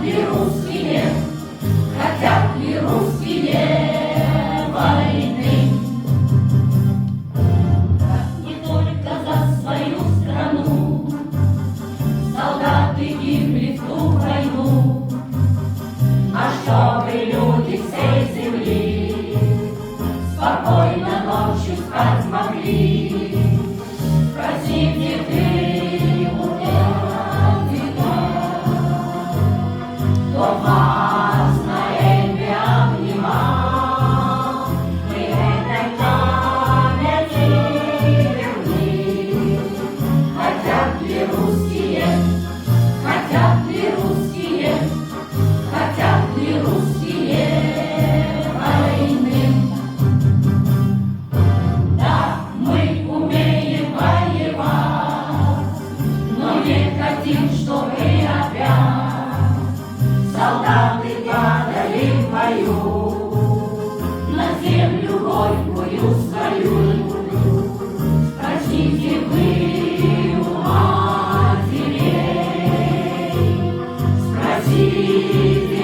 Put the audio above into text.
ли русские, хотят ли русские войны? Не только за свою страну солдаты гибли в ту войну, а чтобы люди всей земли спокойно ночью спать могли. Противник ты кто вас на небе обнимал, и этой памяти верни. Хотят ли русские, хотят ли русские, хотят ли русские войны? Да, мы умеем воевать, но не хотим, чтобы опять солдаты падали в бою на землю горькую свою. Спросите вы у матерей, спросите